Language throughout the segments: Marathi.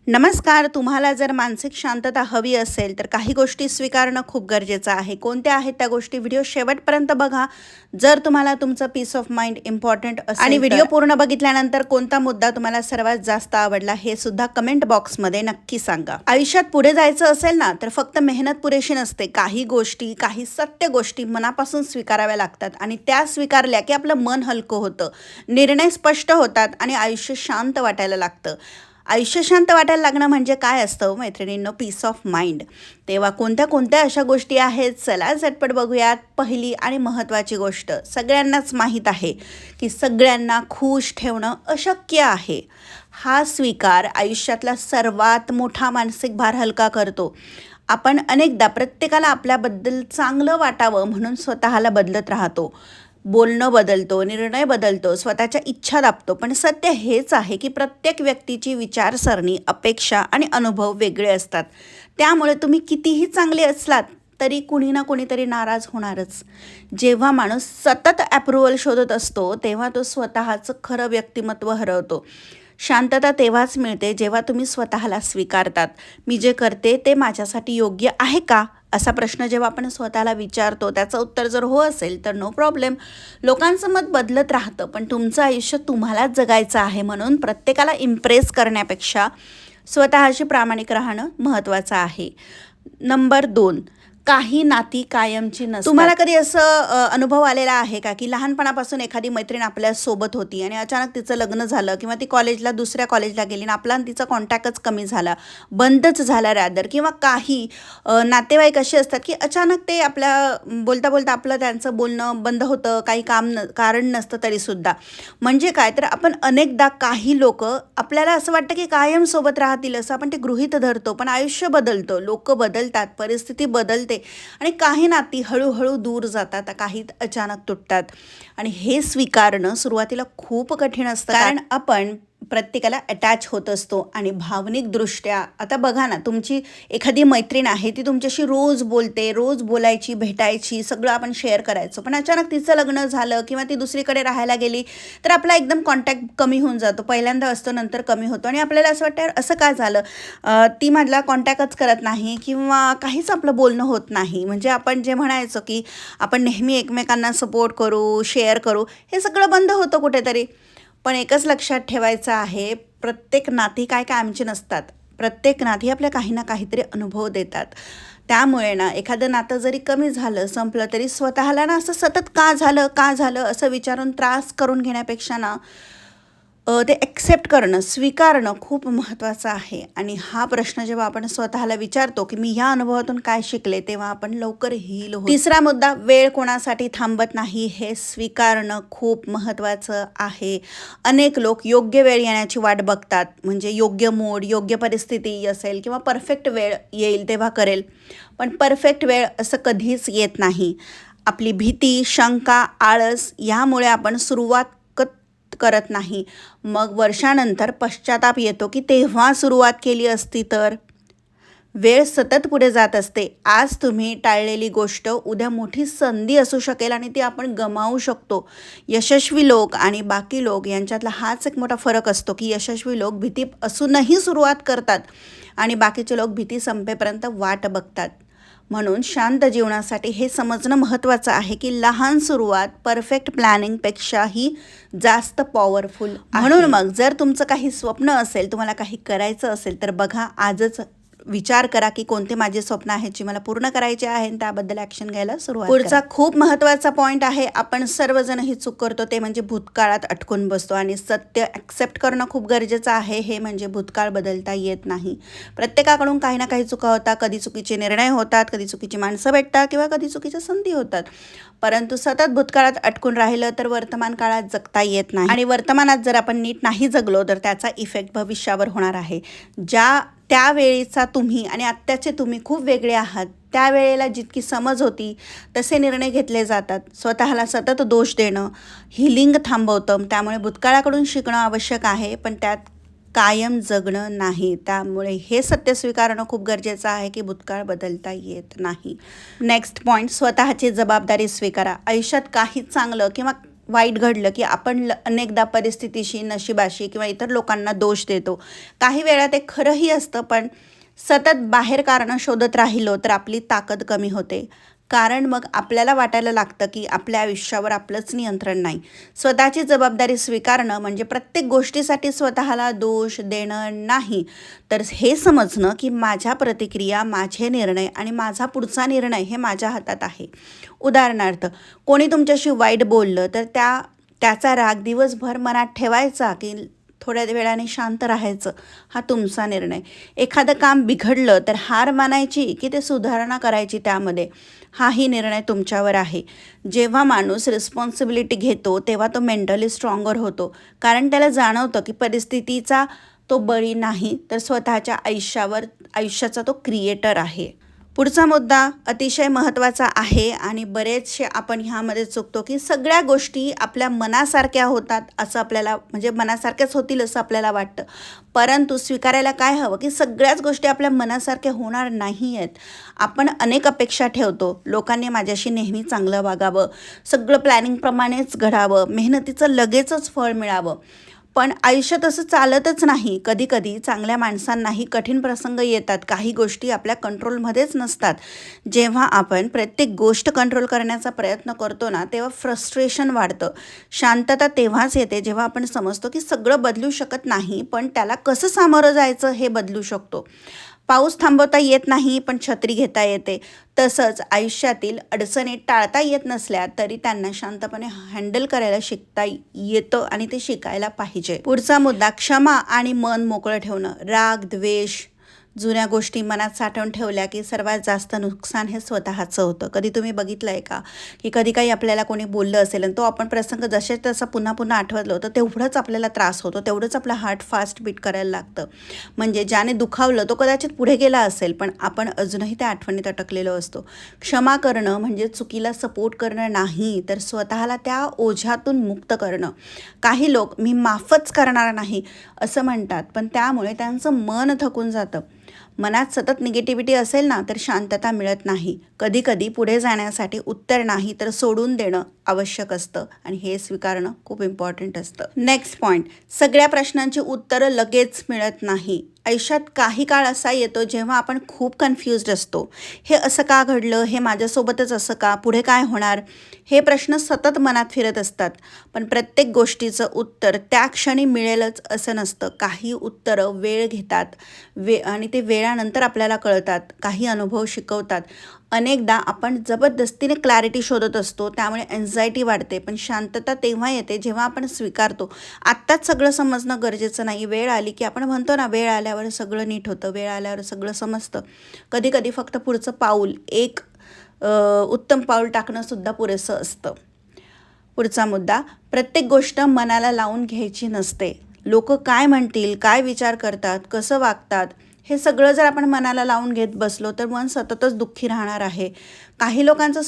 नमस्कार. तुम्हाला जर मानसिक शांतता हवी असेल तर काही गोष्टी स्वीकारणं खूप गरजेचं आहे. कोणत्या आहेत त्या गोष्टी? व्हिडिओ शेवटपर्यंत बघा. जर तुम्हाला तुमचं पीस ऑफ माइंड इम्पॉर्टंट असेल आणि व्हिडिओ पूर्ण बघितल्यानंतर कोणता मुद्दा तुम्हाला सर्वात जास्त आवडला हे सुद्धा कमेंट बॉक्समध्ये नक्की सांगा. आयुष्यात पुढे जायचं असेल ना तर फक्त मेहनत पुरेशी नसते. काही गोष्टी, काही सत्य गोष्टी मनापासून स्वीकाराव्या लागतात आणि त्या स्वीकारल्या की आपलं मन हलकं होतं, निर्णय स्पष्ट होतात आणि आयुष्य शांत वाटायला लागतं. आयुष्य शांत वाटायला लागणं म्हणजे काय असतं मैत्रिणींनो? Peace of mind. तेव्हा कोणत्या कोणत्या अशा गोष्टी आहेत? चला झटपट बघूयात. पहिली आणि महत्त्वाची गोष्ट सगळ्यांनाच माहीत आहे की सगळ्यांना खुश ठेवणं अशक्य आहे. हा स्वीकार आयुष्यातला सर्वात मोठा मानसिक भार हलका करतो. आपण अनेकदा प्रत्येकाला आपल्याबद्दल चांगलं वाटावं म्हणून स्वतःला बदलत राहतो. बोलणं बदलतो, निर्णय बदलतो, स्वतःच्या इच्छा दाबतो. पण सत्य हेच आहे की प्रत्येक व्यक्तीची विचारसरणी, अपेक्षा आणि अनुभव वेगळे असतात. त्यामुळे तुम्ही कितीही चांगले असलात तरी कुणी ना कुणीतरी नाराज होणारच. जेव्हा माणूस सतत अप्रुव्हल शोधत असतो तेव्हा तो स्वतःचं खरं व्यक्तिमत्व हरवतो. शांतता तेव्हाच मिळते जेव्हा तुम्ही स्वतःला स्वीकारतात. मी जे करते ते माझ्यासाठी योग्य आहे का? असा प्रश्न जेव्हा आपण स्वतःला विचारतो, त्याचं उत्तर जर हो असेल तर नो प्रॉब्लेम. लोकांचं मत बदलत राहतं, पण तुमचं आयुष्य तुम्हालाच जगायचं आहे. म्हणून प्रत्येकाला इम्प्रेस करण्यापेक्षा स्वतःशी प्रामाणिक राहणं महत्त्वाचं आहे. नंबर 2, काही नाती कायमची नसतात. तुम्हाला कधी असं अनुभव आलेला आहे का की लहानपणापासून एखादी मैत्रीण आपल्या सोबत होती आणि अचानक तिचं लग्न झालं किंवा ती कॉलेजला दुसऱ्या कॉलेजला गेली आणि आपला आणि तिचा कॉन्टॅक्टच कमी झाला, बंदच झाला रॅदर. किंवा काही नातेवाईक असे असतात की अचानक ते आपल्या बोलता बोलता आपलं त्यांचं बोलणं बंद होतं, काही कारण नसतं तरीसुद्धा. म्हणजे काय तर आपण अनेकदा काही लोक आपल्याला असं वाटतं की कायम सोबत राहतील असं आपण ते गृहीत धरतो. पण आयुष्य बदलतं, लोक बदलतात, परिस्थिती बदलते आणि काही नाती हळूहळू दूर जातात, काही अचानक तुटतात. आणि हे स्वीकारणं सुरुवातीला खूप कठीण असतं, कारण आपण प्रत्येकाला अटॅच होत असतो आणि भावनिकदृष्ट्या. आता बघा ना, तुमची एखादी मैत्रीण आहे, ती तुमच्याशी रोज बोलते, रोज बोलायची, भेटायची, सगळं आपण शेअर करायचो. पण अचानक तिचं लग्न झालं किंवा ती दुसरीकडे राहायला गेली तर आपला एकदम कॉन्टॅक्ट कमी होऊन जातो. पहिल्यांदा असतो, नंतर कमी होतो आणि आपल्याला असं वाटतं यार असं का झालं, ती माझला कॉन्टॅक्टच करत नाही किंवा काहीच आपलं बोलणं होत नाही. म्हणजे आपण जे म्हणायचो की आपण नेहमी एकमेकांना सपोर्ट करू, शेअर करू, हे सगळं बंद होतं कुठेतरी. पण एकच लक्षात ठेवायचं आहे, प्रत्येक नाती काय कायमची नसतात. प्रत्येक नाती आपल्या काही ना काहीतरी अनुभव देतात. त्यामुळे ना एखादं नातं जरी कमी झालं, संपलं, तरी स्वतःला ना असं सतत का झालं असं विचारून त्रास करून घेण्यापेक्षा ना ते ॲक्सेप्ट करणं, स्वीकारणं खूप महत्त्वाचं आहे. आणि हा प्रश्न जेव्हा आपण स्वतःला विचारतो की मी ह्या अनुभवातून काय शिकले, तेव्हा आपण लवकर हील होतो. तिसरा मुद्दा, वेळ कोणासाठी थांबत नाही हे स्वीकारणं खूप महत्त्वाचं आहे. अनेक लोक योग्य वेळ येण्याची वाट बघतात, म्हणजे योग्य मूड, योग्य परिस्थिती असेल किंवा परफेक्ट वेळ येईल तेव्हा करेल. पण परफेक्ट वेळ असं कधीच येत नाही. आपली भीती, शंका, आळस यामुळे आपण सुरुवात करत नाही. मग वर्षानंतर पश्चाताप येतो की तेव्हा सुरुवात केली असती तर. वेळ सतत पुढे जात असते. आज तुम्ही टाळलेली गोष्ट उद्या मोठी संधी असू शकेल आणि ती आपण गमावू शकतो. यशस्वी लोक आणि बाकी लोक यांच्यातला हाच एक मोठा फरक असतो की यशस्वी लोक भीती असूनही सुरुवात करतात आणि बाकीचे लोक भीती संपेपर्यंत वाट बघतात. म्हणून शांत जीवनासाठी हे समजणं महत्त्वाचं आहे की लहान सुरुवात परफेक्ट प्लॅनिंगपेक्षाही जास्त पॉवरफुल. म्हणून मग जर तुमचं काही स्वप्न असेल, तुम्हाला काही करायचं असेल तर बघा, आजच विचार करा की कोणते माझे स्वप्न आहेत जी मला पूर्ण करायचे आहे आणि त्याबद्दल ॲक्शन घ्यायला सुरुवात करा. पुढचा खूप महत्त्वाचा पॉईंट आहे, आपण सर्वजण ही चूक करतो, ते म्हणजे भूतकाळात अटकून बसतो. आणि सत्य ॲक्सेप्ट करणं खूप गरजेचं आहे. हे म्हणजे भूतकाळ बदलता येत नाही. प्रत्येकाकडून काही ना काही चुका होतात, कधी चुकीचे निर्णय होतात, कधी चुकीची माणसं भेटतात किंवा कधी चुकीच्या संधी होतात. परंतु सतत भूतकाळात अटकून राहिलं तर वर्तमान काळात जगता येत नाही. आणि वर्तमानात जर आपण नीट नाही जगलो तर त्याचा इफेक्ट भविष्यावर होणार आहे. त्यावेळेचा तुम्ही आणि आत्ताचे तुम्ही खूप वेगळे आहात. त्यावेळेला जितकी समज होती तसे निर्णय घेतले जातात. स्वतःला सतत दोष देणं हिलिंग थांबवतं. त्यामुळे भूतकाळाकडून शिकणं आवश्यक आहे, पण त्यात कायम जगणं नाही. त्यामुळे हे सत्य स्वीकारणं खूप गरजेचं आहे की भूतकाळ बदलता येत नाही. नेक्स्ट पॉईंट, स्वतःची जबाबदारी स्वीकारा. आयुष्यात काही चांगलं किंवा वाईट घडलं की आपण अनेकदा परिस्थितीशी, नशिबाशी किंवा इतर लोकांना दोष देतो. काही वेळा ते खरंही असतं, पण सतत बाहेर कारणं शोधत राहिलो तर आपली ताकद कमी होते. कारण मग आपल्याला वाटायला लागतं की आपल्या आयुष्यावर आपलंच नियंत्रण नाही. स्वतःची जबाबदारी स्वीकारणं म्हणजे प्रत्येक गोष्टीसाठी स्वतःला दोष देणं नाही, तर हे समजणं की माझ्या प्रतिक्रिया, माझे निर्णय आणि माझा पुढचा निर्णय हे माझ्या हातात आहे. उदाहरणार्थ, कोणी तुमच्याशी वाईट बोललं तर त्याचा राग दिवसभर मनात ठेवायचा की थोड्या वेळाने शांत राहायचं, हा तुमचा निर्णय. एखादं काम बिघडलं तर हार मानायची की ते सुधारणा करायची त्यामध्ये, हाही निर्णय तुमच्यावर आहे. जेव्हा माणूस रिस्पॉन्सिबिलिटी घेतो तेव्हा तो मेंटली स्ट्रॉंगर होतो, कारण त्याला जाणवतं की परिस्थितीचा तो बळी नाही, तर स्वतःच्या आयुष्याचा तो क्रिएटर आहे. पुढचा मुद्दा अतिशय महत्त्वाचा आहे आणि बरेचसे आपण ह्यामध्ये चुकतो की सगळ्या गोष्टी आपल्या मनासारख्या होतात असं आपल्याला, म्हणजे मनासारख्याच होतील असं आपल्याला वाटतं. परंतु स्वीकारायला काय हवं की सगळ्याच गोष्टी आपल्या मनासारख्या होणार नाही आहेत. आपण अनेक अपेक्षा ठेवतो. लोकांनी माझ्याशी नेहमी चांगलं वागावं, सगळं प्लॅनिंगप्रमाणेच घडावं, मेहनतीचं लगेचच फळ मिळावं. पण आयुष्य तसं चालतच नाही. कधीकधी चांगल्या माणसांनाही कठीण प्रसंग येतात. काही गोष्टी आपल्या कंट्रोलमध्येच नसतात. जेव्हा आपण प्रत्येक गोष्ट कंट्रोल करण्याचा प्रयत्न करतो ना, तेव्हा फ्रस्ट्रेशन वाढतं. शांतता तेव्हाच येते जेव्हा आपण समजतो की सगळं बदलू शकत नाही, पण त्याला कसं सामोरं जायचं हे बदलू शकतो. पाऊस थांबवता येत नाही, पण छत्री घेता येते. तसंच आयुष्यातील अडचणी टाळता येत नसल्या तरी त्यांना शांतपणे हँडल करायला शिकता येतं आणि ते शिकायला पाहिजे. पुढचा मुद्दा, क्षमा आणि मन मोकळं ठेवणं. राग, द्वेष, जुन्या गोष्टी मनात साठवून ठेवल्या की सर्वात जास्त नुकसान हे स्वतःचं होतं. कधी तुम्ही बघितलं आहे का की कधी काही आपल्याला कोणी बोललं असेल आणि तो आपण प्रसंग जसे तसा पुन्हा पुन्हा आठवलं होतं, तेवढंच आपल्याला त्रास होतो, तेवढंच आपला हार्ट फास्ट बीट करायला लागतं. म्हणजे ज्याने दुखावलं तो कदाचित पुढे गेला असेल, पण आपण अजूनही त्या आठवणीत अटकलेलो असतो. क्षमा करणं म्हणजे चुकीला सपोर्ट करणं नाही, तर स्वतःला त्या ओझ्यातून मुक्त करणं. काही लोक मी माफच करणार नाही असं म्हणतात, पण त्यामुळे त्यांचं मन थकून जातं. मनात सतत निगेटिव्हिटी असेल ना, तर शांतता मिळत नाही. कधीकधी पुढे जाण्यासाठी उत्तर नाही तर सोडून देणं आवश्यक असतं आणि हे स्वीकारणं खूप इम्पॉर्टंट असतं. नेक्स्ट पॉईंट, सगळ्या प्रश्नांची उत्तरं लगेच मिळत नाही. आयुष्यात काही काळ असा येतो जेव्हा आपण खूप कन्फ्युज्ड असतो. हे असं का घडलं, हे माझ्यासोबतच असं का, पुढे काय होणार, हे प्रश्न सतत मनात फिरत असतात. पण प्रत्येक गोष्टीचं उत्तर त्या क्षणी मिळेलच असं नसतं. काही उत्तरं वेळ घेतात आणि ते वेळानंतर आपल्याला कळतात. काही अनुभव शिकवतात. अनेकदा आपण जबरदस्तीने क्लॅरिटी शोधत असतो, त्यामुळे एन्झायटी वाढते. पण शांतता तेव्हा येते जेव्हा आपण स्वीकारतो आत्ताच सगळं समजणं गरजेचं नाही. वेळ आली की आपण म्हणतो ना, वेळ आल्यावर सगळं नीट होतं, वेळ आल्यावर सगळं समजतं. कधीकधी फक्त पुढचं पाऊल, एक उत्तम पाऊल टाकणंसुद्धा पुरेसं असतं. पुढचा मुद्दा, प्रत्येक गोष्ट मनाला लावून घ्यायची नसते. लोक काय म्हणतील, काय विचार करतात, कसं वागतात, हे सगळं जर आपण मनाला लावून घेत बसलो तर मन सततच दुःखी राहणार आहे. काही लोकांचा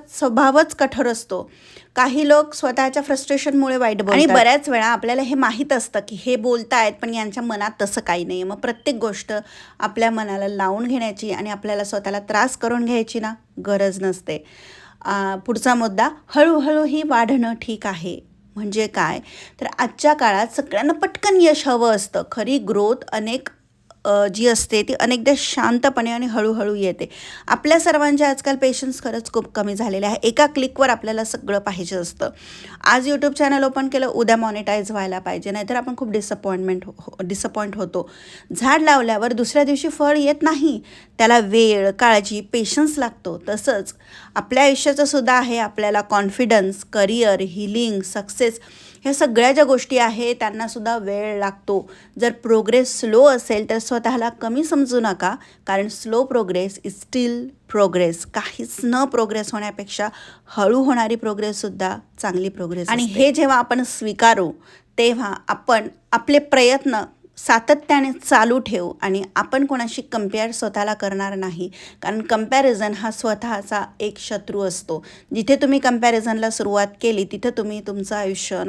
स्वभावच कठोर असतो. काही लोक स्वतःच्या फ्रस्ट्रेशनमुळे वाईट बोलतात आणि बऱ्याच वेळा आपल्याला हे माहीत असतं की हे बोलतायत, पण यांच्या मनात तसं काही नाही. मग प्रत्येक गोष्ट आपल्या मनाला लावून घेण्याची आणि आपल्याला स्वतःला त्रास करून घ्यायची ना गरज नसते. पुढचा मुद्दा, हळूहळूही वाढणं ठीक आहे. म्हणजे काय, तर आजच्या काळात सगळ्यांना पटकन यश हवं असतं. खरी ग्रोथ जी असते ती अनेकदा शांतपणे आणि हळूहळू येते. आपल्या सर्वांचे आजकाल पेशन्स खरंच खूप कमी झालेले आहे. एका क्लिकवर आपल्याला सगळं पाहिजे असतं. आज यूट्यूब चॅनल ओपन केलं, उद्या मॉनिटाईज व्हायला पाहिजे, नाहीतर आपण खूप डिसअपॉइंट होतो. झाड लावल्यावर दुसऱ्या दिवशी फळ येत नाही. त्याला वेळ, काळजी, पेशन्स लागतो. तसंच आपल्या आयुष्याचं सुद्धा आहे. आपल्याला कॉन्फिडन्स, करिअर, हिलिंग, सक्सेस, ह्या सगळ्या ज्या गोष्टी आहेत त्यांनासुद्धा वेळ लागतो. जर प्रोग्रेस स्लो असेल तर स्वतःला कमी समजू नका, कारण slow progress is steel progress. काहीच न प्रोग्रेस होण्यापेक्षा हळू होणारी प्रोग्रेससुद्धा चांगली प्रोग्रेस. आणि हे जेव्हा आपण स्वीकारू तेव्हा आपण आपले प्रयत्न सातत्याने चालू ठेवू आणि आपण कोणाशी कंपेअर स्वतःला करणार नाही, कारण कंपॅरिझन हा स्वतःचा एक शत्रू असतो. जिथे तुम्ही कंपॅरिझनला सुरुवात केली तिथं तुम्ही तुमचं आयुष्य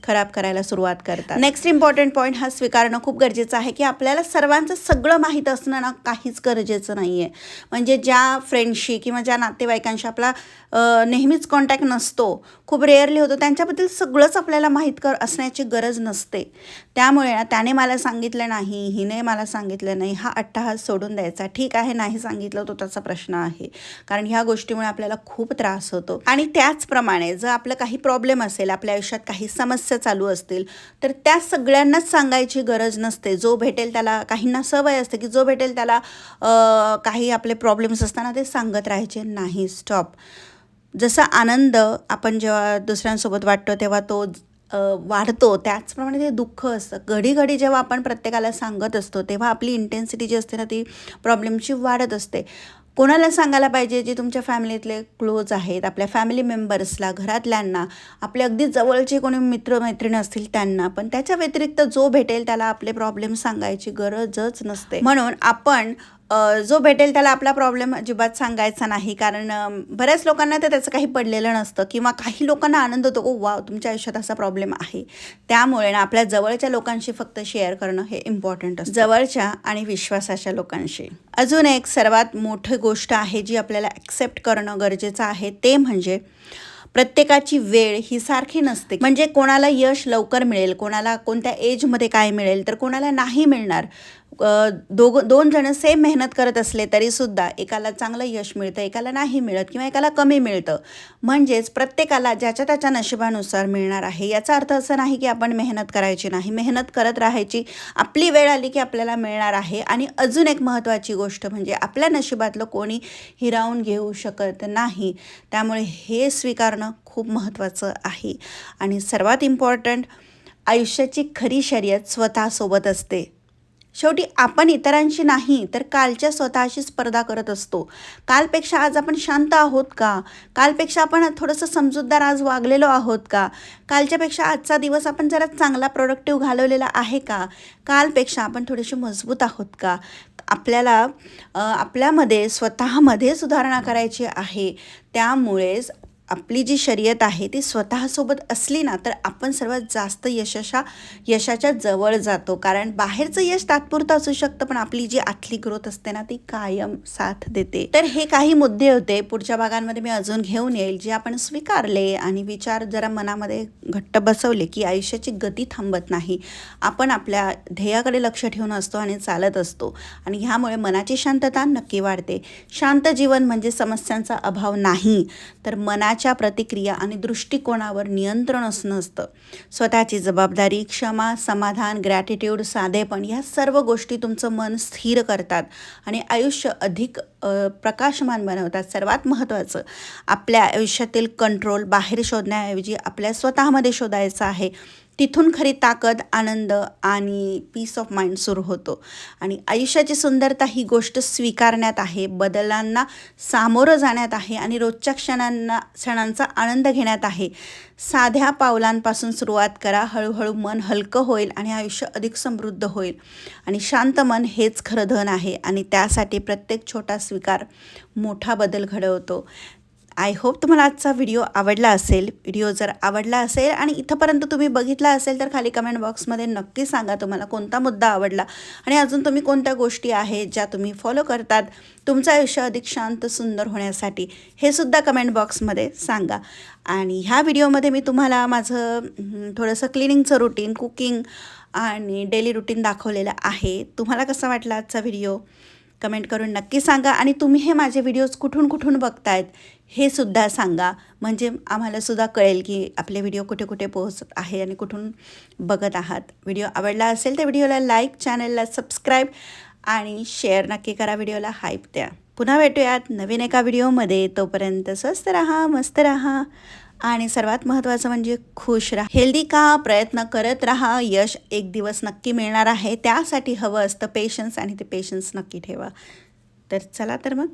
खराब करायला सुरुवात करतात. नेक्स्ट इम्पॉर्टंट पॉईंट हा स्वीकारणं खूप गरजेचं आहे की आपल्याला सर्वांचं सगळं माहीत असणं ना काहीच गरजेचं नाही आहे. म्हणजे ज्या फ्रेंडशी किंवा ज्या नातेवाईकांशी आपला नेहमीच कॉन्टॅक्ट नसतो, खूप रेअरली होतो, त्यांच्याबद्दल सगळंच आपल्याला माहीत असण्याची गरज नसते. त्यामुळे त्याने मला सांगितलं नाही, हिने मला सांगितलं नाही, हा अट्टहास सोडून द्यायचा. ठीक आहे, नाही सांगितलं तो त्याचा प्रश्न आहे, कारण ह्या गोष्टीमुळे आपल्याला खूप त्रास होतो. आणि त्याचप्रमाणे जर आपलं काही प्रॉब्लेम असेल, आपल्या आयुष्यात काही समस्या चालू असतील, तर त्या सगळ्यांनाच सांगायची गरज नसते. जो भेटेल त्याला, काहींना सवय असते की जो भेटेल त्याला काही आपले प्रॉब्लेम्स असताना ते सांगत राहायचे नाही. स्टॉप. जसा आनंद आपण जेव्हा दुसऱ्यांसोबत वाटतो तेव्हा तो वाढतो, त्याचप्रमाणे ते दुःख असतं. घडी घडी जेव्हा आपण प्रत्येकाला सांगत असतो तेव्हा आपली इंटेन्सिटी जी असते ना ती प्रॉब्लेमची वाढत असते. कोणाला सांगायला पाहिजे? जे तुमच्या फॅमिलीतले क्लोज आहेत, आपल्या फॅमिली मेंबर्सला, घरातल्यांना, आपले अगदी जवळचे कोणी मित्रमैत्रिणी असतील त्यांना. पण त्याच्या व्यतिरिक्त जो भेटेल त्याला आपले प्रॉब्लेम सांगायची गरजच नसते. म्हणून आपण जो भेटेल त्याला आपला प्रॉब्लेम अजिबात सांगायचा नाही, कारण बऱ्याच लोकांना तर त्याचं काही पडलेलं नसतं किंवा काही लोकांना आनंद होतो, ओ वाव तुमच्या आयुष्यात असा प्रॉब्लेम आहे. त्यामुळे ना आपल्या जवळच्या लोकांशी फक्त शेअर करणं हे इम्पॉर्टंट असतं, जवळच्या आणि विश्वासाच्या लोकांशी. अजून एक सर्वात मोठी गोष्ट आहे जी आपल्याला ॲक्सेप्ट करणं गरजेचं आहे, ते म्हणजे प्रत्येकाची वेळ ही सारखी नसते. म्हणजे कोणाला यश लवकर मिळेल, कोणाला कोणत्या एजमध्ये काय मिळेल, तर कोणाला नाही मिळणार. दोन जण सेम मेहनत करत असले तरीसुद्धा एकाला चांगलं यश मिळतं, एकाला नाही मिळत किंवा एकाला कमी मिळतं. म्हणजेच प्रत्येकाला ज्याच्या त्याच्या नशिबानुसार मिळणार आहे. याचा अर्थ असं नाही की आपण मेहनत करायची नाही, मेहनत करत राहायची. आपली वेळ आली की आपल्याला मिळणार आहे. आणि अजून एक महत्त्वाची गोष्ट म्हणजे आपल्या नशिबातलं कोणी हिरावून घेऊ शकत नाही. त्यामुळे हे स्वीकारणं खूप महत्त्वाचं आहे. आणि सर्वात इम्पॉर्टंट, आयुष्याची खरी शर्यत स्वतःसोबत असते. शेवटी आपण इतरांशी नाही तर कालच्या स्वतःशी स्पर्धा करत असतो. कालपेक्षा आज आपण शांत आहोत का? कालपेक्षा आपण थोडंसं समजूतदार आज वागलेलो आहोत का? कालच्यापेक्षा आजचा दिवस आपण जरा चांगला प्रोडक्टिव्ह घालवलेला आहे का? कालपेक्षा आपण थोडेसे मजबूत आहोत का? आपल्याला आपल्यामध्ये स्वतःमध्ये सुधारणा करायची आहे. त्यामुळेच आपली जी शर्यत आहे ती स्वतःसोबत असली ना तर आपण सर्वात जास्त यशाच्या जवळ जातो. कारण बाहेरचं यश तात्पुरतं असू शकतं, पण आपली जी आतली ग्रोथ असते ना ती कायम साथ देते. तर हे काही मुद्दे होते, पुढच्या भागांमध्ये मी अजून घेऊन येईल, जे आपण स्वीकारले आणि विचार जरा मनामध्ये घट्ट बसवले की आयुष्याची गती थांबत नाही. आपण आपल्या ध्येयाकडे लक्ष ठेवून असतो आणि चालत असतो, आणि ह्यामुळे मनाची शांतता नक्की वाढते. शांत जीवन म्हणजे समस्यांचा अभाव नाही, तर मनाच्या प्रतिक्रिया आणि दृष्टिकोनावर नियंत्रण असणं असतं. स्वतःची जबाबदारी, क्षमा, समाधान, ग्रॅटिट्यूड, साधेपण या सर्व गोष्टी तुमचं मन स्थिर करतात आणि आयुष्य अधिक प्रकाशमान बनवतात. सर्वात महत्त्वाचं, आपल्या आयुष्यातील कंट्रोल बाहेर शोधण्याऐवजी आपल्या स्वतःमध्ये शोधायचं आहे. तिथून खरी ताकद, आनंद आणि पीस ऑफ माइंड सुरू होतो. आणि आयुष्याची सुंदरता ही गोष्ट स्वीकारण्यात आहे, बदलांना सामोरं जाण्यात आहे आणि रोजच्या क्षणांचा आनंद घेण्यात आहे. साध्या पावलांपासून सुरुवात करा. हळूहळू मन हलकं होईल आणि आयुष्य अधिक समृद्ध होईल. आणि शांत मन हेच खरं धन आहे, आणि त्यासाठी प्रत्येक छोटा स्वीकार मोठा बदल घडवतो. आय होप तुम्हाला आजचा व्हिडिओ आवडला असेल. व्हिडिओ जर आवडला असेल आणि इथंपर्यंत तुम्ही बघितला असेल तर खाली कमेंट बॉक्समध्ये नक्की सांगा तुम्हाला कोणता मुद्दा आवडला, आणि अजून तुम्ही कोणत्या गोष्टी आहेत ज्या तुम्ही फॉलो करतात तुमचं आयुष्य अधिक शांत सुंदर होण्यासाठी, हे सुद्धा कमेंट बॉक्समध्ये सांगा. आणि ह्या व्हिडिओमध्ये मी तुम्हाला माझं थोडंसं क्लिनिंगचं रुटीन, कुकिंग आणि डेली रुटीन दाखवलेलं आहे. तुम्हाला कसा वाटला आजचा व्हिडिओ कमेंट करून नक्की सांगा. आणि तुम्ही हे माझे व्हिडिओज कुठून बघतायत हे सुद्धा सांगा, म्हणजे आम्हाला सुद्धा कळेल की आपले व्हिडिओ कुठे कुठे पोहोचत आहे आणि कुठून बघत आहात. व्हिडिओ आवडला असेल तर व्हिडिओला लाईक, चॅनलला सबस्क्राईब आणि शेअर नक्की करा. व्हिडिओला हाईप द्या. पुन्हा भेटूयात नवीन एका व्हिडिओमध्ये. तोपर्यंत स्वस्त राहा, मस्त राहा आणि सर्वात महत्त्वाचं म्हणजे खुश राहा. हेल्दी का प्रयत्न करत राहा. यश एक दिवस नक्की मिळणार आहे. त्यासाठी हवं असतं पेशन्स, आणि ते पेशन्स नक्की ठेवा. तर चला तर मग